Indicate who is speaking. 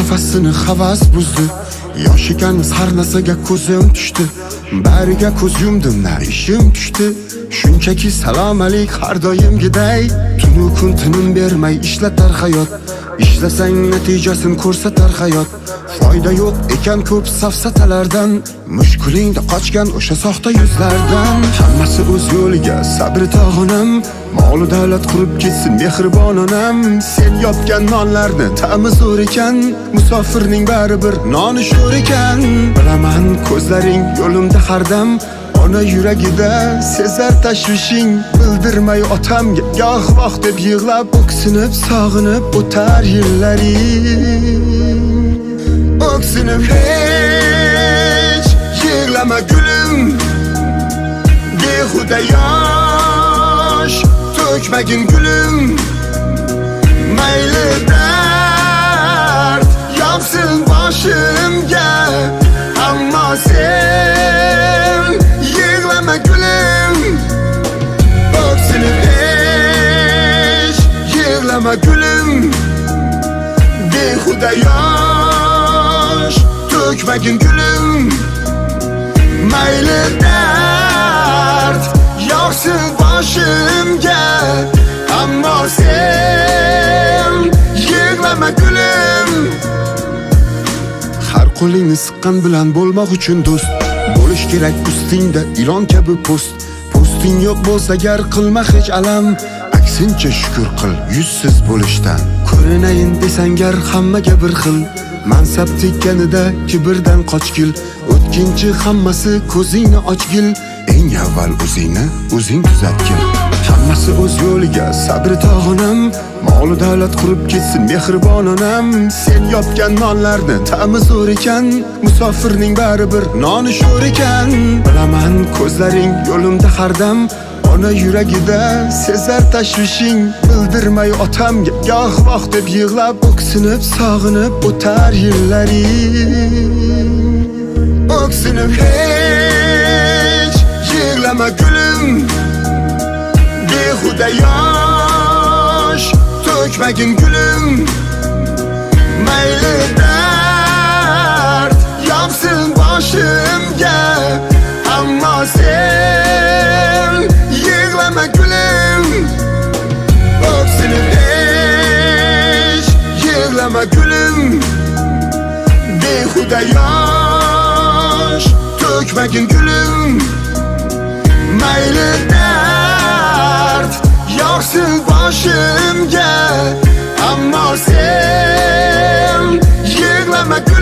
Speaker 1: nafasini havas buzdi. Yosh ekanmiz har narsaga ko'zim tushdi. Bariga ko'z yumdim, na ishim tushdi. Shunchaki salom alik har doimgiday. Tunu kun tinim bermay ishlatar hayot. Ishlasang natijasini ko'rsatar hayot. Foyda yo'q ekan ko'p safsatalardan. Mushkulingda qochgan o'sha soxta yuzlardan. Hammasi o'z yo'liga, sabri tog'onam. Mol davlat qurib ketsin mehribon onam. Sen yopgan nonlarni ta'mi zo'r ekan. Musofirning bari bir noni sho'r ekan. Bilaman ko'zlaring yo'limda hardam. Ona yuragida sezar tashvishing. Bildirmay otamga goh voh deb yig'lab, o'ksinib sog'inib o'tar yillaring. O'ksinib hech yig'lama gulim, behuda yosh to'kmagin gulim. Mayli dard yopsin boshimga, ammo sen yig'lama gulim. O'ksinib hech yig'lama gulim, behuda yosh to'kmagin gulim. Mayli dard yog'sin boshimga, ammo sen yig'lama gulim. Har qo'lingni siqqan bilan bo'lmoq uchun do'st. Bo'lish kerak ustingda ilon kabi post. Posting yo'q bo'lsa gar qilma hech alam. Aksincha shukr qil yuzsiz bo'lishdan. Ko'rinayin desangar hammaga bir xil. Mansab tekkanida kibrdan qochgil. O'tkinchi hammasi ko'zingni ochgil. Eng avval o'zingni o'zing tuzatgil. Hammasi o'z yo'liga, sabri tog'onam. Mol davlat qurib ketsin mehribon onam. Sen yopgan nonlarni ta'mi zo'r ekan. Musofirning bari bir noni sho'r ekan. Bilaman ko'zlaring yo'limda hardam. Ona yuragida sezar tashvishing. Bildirmay otamga goh voh deb yig'lab, o'ksinib sog'inib o'tar yillaring. O'ksinib hech yig'lama gulim, behuda yosh to'kmagin gulim. Mayli dard yopsin boshimga, ammo sen yig'lama gulim. O'ksinib hech yig'lama gulim, behuda yosh to'kmagin gulim. Mayli dard yog'sin boshimga, ammo sen yig'lama gulim.